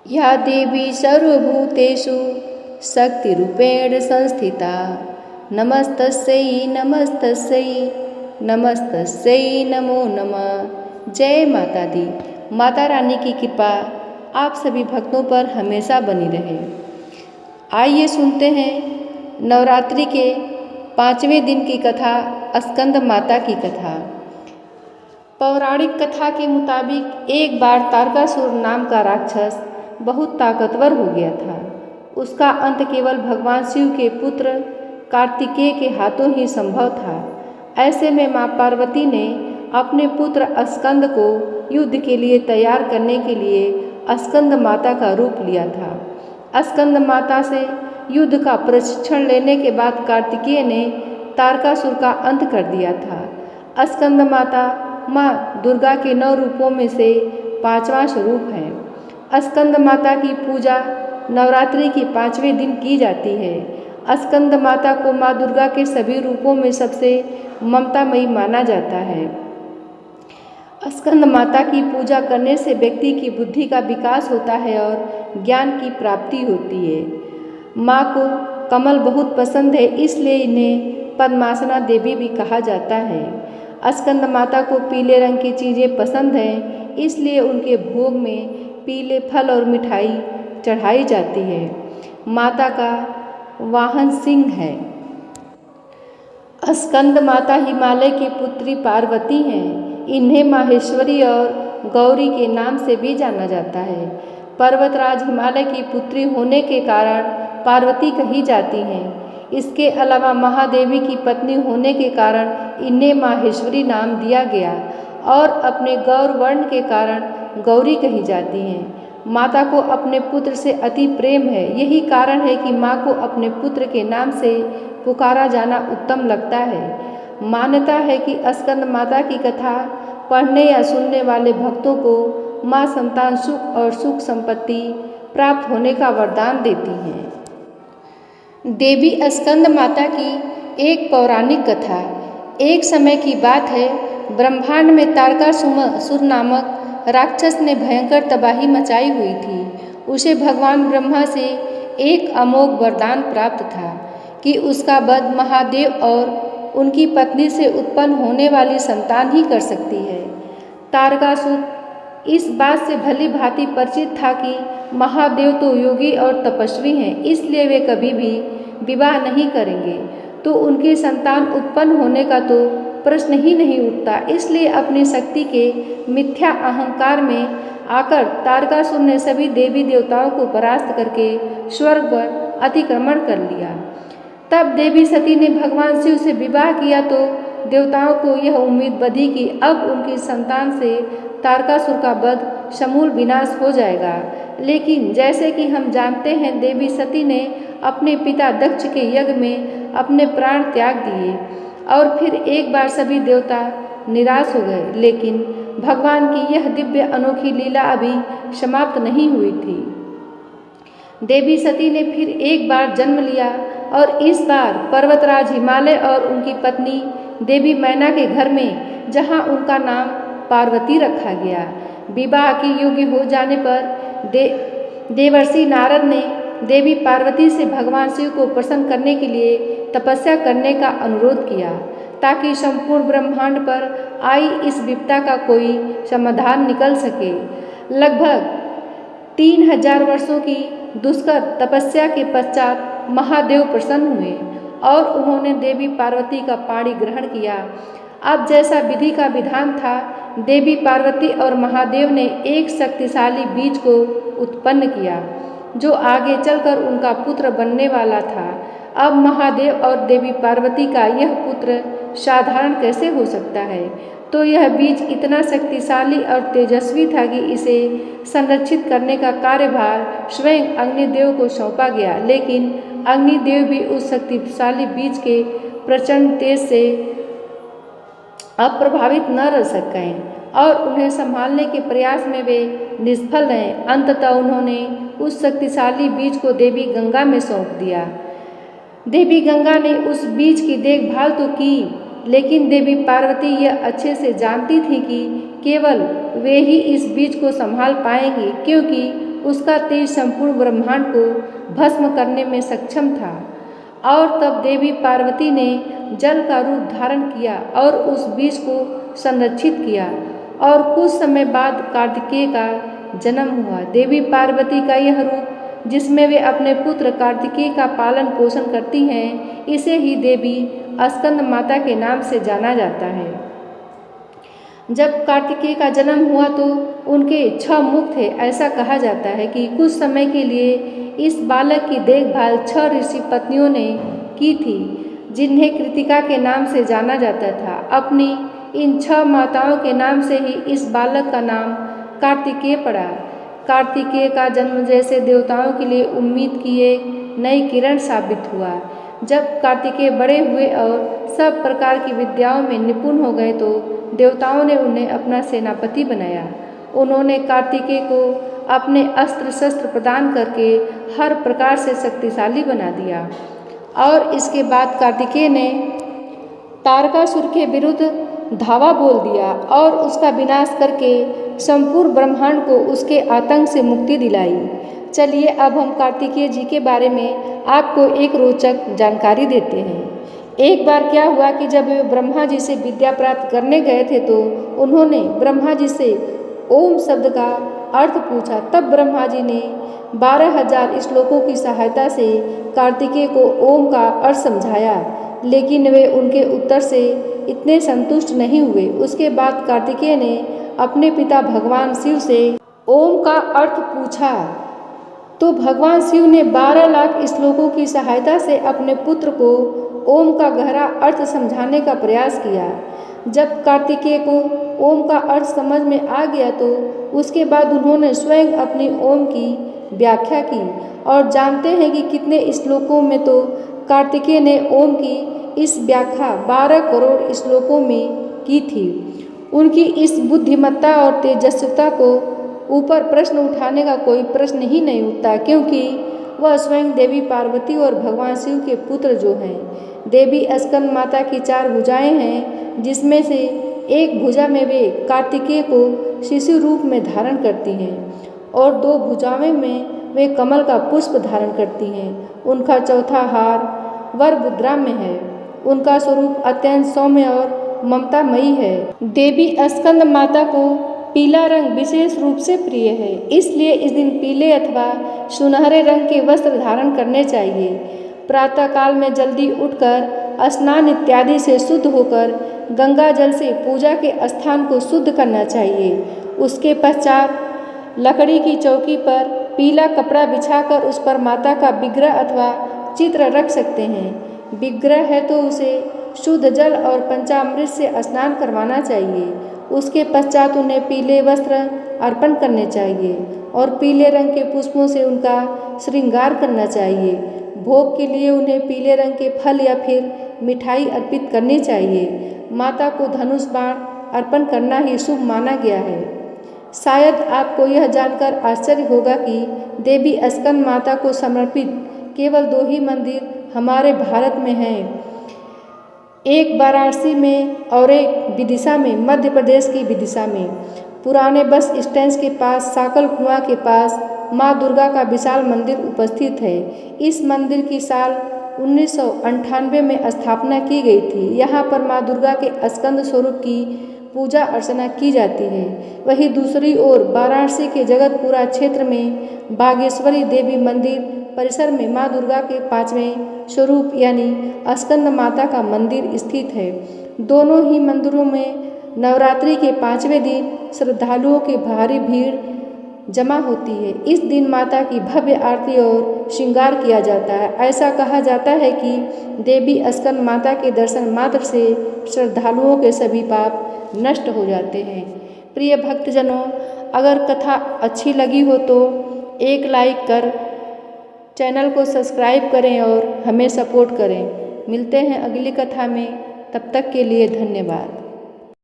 या देवी सर्वभूतेषु शक्तिरूपेण संस्थिता नमस्तस्यै नमस्तस्यै नमस्तस्यै नमो नमः। जय माता दी। माता रानी की कृपा आप सभी भक्तों पर हमेशा बनी रहे। आइए सुनते हैं नवरात्रि के 5वें दिन की कथा, स्कंद माता की कथा। पौराणिक कथा के मुताबिक एक बार तारकासुर नाम का राक्षस बहुत ताकतवर हो गया था। उसका अंत केवल भगवान शिव के पुत्र कार्तिकेय के हाथों ही संभव था। ऐसे में माँ पार्वती ने अपने पुत्र स्कंद को युद्ध के लिए तैयार करने के लिए स्कंद माता का रूप लिया था। स्कंद माता से युद्ध का प्रशिक्षण लेने के बाद कार्तिकेय ने तारकासुर का अंत कर दिया था। स्कंद माता माँ दुर्गा के 9 रूपों में से 5वां स्वरूप है। स्कंद माता की पूजा नवरात्रि के 5वें दिन की जाती है। स्कंद माता को माँ दुर्गा के सभी रूपों में सबसे ममतामयी माना जाता है। स्कंद माता की पूजा करने से व्यक्ति की बुद्धि का विकास होता है और ज्ञान की प्राप्ति होती है। माँ को कमल बहुत पसंद है, इसलिए इन्हें पद्मासना देवी भी कहा जाता है। स्कंद माता को पीले रंग की चीज़ें पसंद हैं, इसलिए उनके भोग में पीले फल और मिठाई चढ़ाई जाती है। माता का वाहन सिंह है। स्कंद माता हिमालय की पुत्री पार्वती हैं। इन्हें माहेश्वरी और गौरी के नाम से भी जाना जाता है। पर्वतराज हिमालय की पुत्री होने के कारण पार्वती कही जाती हैं। इसके अलावा महादेवी की पत्नी होने के कारण इन्हें माहेश्वरी नाम दिया गया और अपने गौर वर्ण के कारण गौरी कही जाती हैं। माता को अपने पुत्र से अति प्रेम है। यही कारण है कि माँ को अपने पुत्र के नाम से पुकारा जाना उत्तम लगता है। मान्यता है कि स्कंद माता की कथा पढ़ने या सुनने वाले भक्तों को माँ संतान सुख और सुख संपत्ति प्राप्त होने का वरदान देती हैं। देवी स्कंद माता की एक पौराणिक कथा। एक समय की बात है, ब्रह्मांड में तारकासुर नामक राक्षस ने भयंकर तबाही मचाई हुई थी। उसे भगवान ब्रह्मा से एक अमोघ वरदान प्राप्त था कि उसका वध महादेव और उनकी पत्नी से उत्पन्न होने वाली संतान ही कर सकती है। तारकासुर इस बात से भली भांति परिचित था कि महादेव तो योगी और तपस्वी हैं, इसलिए वे कभी भी विवाह नहीं करेंगे, तो उनकी संतान उत्पन्न होने का तो प्रश्न ही नहीं उठता। इसलिए अपनी शक्ति के मिथ्या अहंकार में आकर तारकासुर ने सभी देवी देवताओं को परास्त करके स्वर्ग पर अतिक्रमण कर लिया। तब देवी सती ने भगवान शिव से विवाह किया तो देवताओं को यह उम्मीद बधी कि अब उनकी संतान से तारकासुर का वध समूल विनाश हो जाएगा। लेकिन जैसे कि हम जानते हैं, देवी सती ने अपने पिता दक्ष के यज्ञ में अपने प्राण त्याग दिए और फिर एक बार सभी देवता निराश हो गए। लेकिन भगवान की यह दिव्य अनोखी लीला अभी समाप्त नहीं हुई थी। देवी सती ने फिर एक बार जन्म लिया और इस बार पर्वतराज हिमालय और उनकी पत्नी देवी मैना के घर में, जहां उनका नाम पार्वती रखा गया। विवाह के योग्य हो जाने पर देवर्षि नारद ने देवी पार्वती से भगवान शिव को प्रसन्न करने के लिए तपस्या करने का अनुरोध किया, ताकि संपूर्ण ब्रह्मांड पर आई इस विपदा का कोई समाधान निकल सके। लगभग 3000 वर्षों की दुष्कर तपस्या के पश्चात महादेव प्रसन्न हुए और उन्होंने देवी पार्वती का पाणी ग्रहण किया। अब जैसा विधि का विधान था, देवी पार्वती और महादेव ने एक शक्तिशाली बीज को उत्पन्न किया, जो आगे चलकर उनका पुत्र बनने वाला था। अब महादेव और देवी पार्वती का यह पुत्र साधारण कैसे हो सकता है? तो यह बीज इतना शक्तिशाली और तेजस्वी था कि इसे संरक्षित करने का कार्यभार स्वयं अग्निदेव को सौंपा गया। लेकिन अग्निदेव भी उस शक्तिशाली बीज के प्रचंड तेज से अप्रभावित न रह सके और उन्हें संभालने के प्रयास में वे निष्फल रहे। अंततः उन्होंने उस शक्तिशाली बीज को देवी गंगा में सौंप दिया। देवी गंगा ने उस बीज की देखभाल तो की, लेकिन देवी पार्वती यह अच्छे से जानती थी कि केवल वे ही इस बीज को संभाल पाएंगी, क्योंकि उसका तेज संपूर्ण ब्रह्मांड को भस्म करने में सक्षम था। और तब देवी पार्वती ने जल का रूप धारण किया और उस बीज को संरक्षित किया और कुछ समय बाद कार्तिकेय का जन्म हुआ। देवी पार्वती का यह रूप जिसमें वे अपने पुत्र कार्तिकेय का पालन पोषण करती हैं, इसे ही देवी स्कंद माता के नाम से जाना जाता है। जब कार्तिकेय का जन्म हुआ तो उनके 6 मुख थे। ऐसा कहा जाता है कि कुछ समय के लिए इस बालक की देखभाल 6 ऋषि पत्नियों ने की थी, जिन्हें कृतिका के नाम से जाना जाता था। अपनी इन 6 माताओं के नाम से ही इस बालक का नाम कार्तिकेय पड़ा। कार्तिकेय का जन्म जैसे देवताओं के लिए उम्मीद की एक नई किरण साबित हुआ। जब कार्तिकेय बड़े हुए और सब प्रकार की विद्याओं में निपुण हो गए तो देवताओं ने उन्हें अपना सेनापति बनाया। उन्होंने कार्तिकेय को अपने अस्त्र शस्त्र प्रदान करके हर प्रकार से शक्तिशाली बना दिया। और इसके बाद कार्तिकेय ने तारकासुर के विरुद्ध धावा बोल दिया और उसका विनाश करके संपूर्ण ब्रह्मांड को उसके आतंक से मुक्ति दिलाई। चलिए अब हम कार्तिकेय जी के बारे में आपको एक रोचक जानकारी देते हैं। एक बार क्या हुआ कि जब वे ब्रह्मा जी से विद्या प्राप्त करने गए थे तो उन्होंने ब्रह्मा जी से ओम शब्द का अर्थ पूछा। तब ब्रह्मा जी ने 12,000 श्लोकों की सहायता से कार्तिकेय को ओम का अर्थ समझाया, लेकिन वे उनके उत्तर से इतने संतुष्ट नहीं हुए। उसके बाद कार्तिकेय ने अपने पिता भगवान शिव से ओम का अर्थ पूछा तो भगवान शिव ने 12 लाख श्लोकों की सहायता से अपने पुत्र को ओम का गहरा अर्थ समझाने का प्रयास किया। जब कार्तिकेय को ओम का अर्थ समझ में आ गया तो उसके बाद उन्होंने स्वयं अपनी ओम की व्याख्या की। और जानते हैं कि कितने श्लोकों में तो कार्तिकेय ने ओम की इस व्याख्या 12 करोड़ श्लोकों में की थी। उनकी इस बुद्धिमत्ता और तेजस्विता को ऊपर प्रश्न उठाने का कोई प्रश्न ही नहीं उठता, क्योंकि वह स्वयं देवी पार्वती और भगवान शिव के पुत्र जो हैं। देवी स्कंद माता की 4 भुजाएं हैं, जिसमें से एक भुजा में वे कार्तिकेय को शिशु रूप में धारण करती हैं और 2 भुजाओं में वे कमल का पुष्प धारण करती हैं। उनका चौथा हार वर मुद्रा में है। उनका स्वरूप अत्यंत सौम्य और ममतामयी है। देवी स्कंद माता को पीला रंग विशेष रूप से प्रिय है, इसलिए इस दिन पीले अथवा सुनहरे रंग के वस्त्र धारण करने चाहिए। प्रातःकाल में जल्दी उठकर स्नान इत्यादि से शुद्ध होकर गंगा जल से पूजा के स्थान को शुद्ध करना चाहिए। उसके पश्चात लकड़ी की चौकी पर पीला कपड़ा बिछाकर उस पर माता का विग्रह अथवा चित्र रख सकते हैं। विग्रह है तो उसे शुद्ध जल और पंचामृत से स्नान करवाना चाहिए। उसके पश्चात उन्हें पीले वस्त्र अर्पण करने चाहिए और पीले रंग के पुष्पों से उनका श्रृंगार करना चाहिए। भोग के लिए उन्हें पीले रंग के फल या फिर मिठाई अर्पित करनी चाहिए। माता को धनुष बाण अर्पण करना ही शुभ माना गया है। शायद आपको यह जानकर आश्चर्य होगा कि देवी स्कंद माता को समर्पित केवल 2 ही मंदिर हमारे भारत में हैं, एक वाराणसी में और एक विदिशा में, मध्य प्रदेश की विदिशा में। पुराने बस स्टैंड के पास साकल कुआं के पास माँ दुर्गा का विशाल मंदिर उपस्थित है। इस मंदिर की साल 1998 में स्थापना की गई थी। यहाँ पर माँ दुर्गा के स्कंद स्वरूप की पूजा अर्चना की जाती है। वहीं दूसरी ओर वाराणसी के जगतपुरा क्षेत्र में बागेश्वरी देवी मंदिर परिसर में माँ दुर्गा के 5वें स्वरूप यानी स्कंद माता का मंदिर स्थित है। दोनों ही मंदिरों में नवरात्रि के 5वें दिन श्रद्धालुओं की भारी भीड़ जमा होती है। इस दिन माता की भव्य आरती और श्रृंगार किया जाता है। ऐसा कहा जाता है कि देवी स्कंद माता के दर्शन मात्र से श्रद्धालुओं के सभी पाप नष्ट हो जाते हैं। प्रिय भक्तजनों, अगर कथा अच्छी लगी हो तो एक लाइक कर चैनल को सब्सक्राइब करें और हमें सपोर्ट करें। मिलते हैं अगली कथा में, तब तक के लिए धन्यवाद।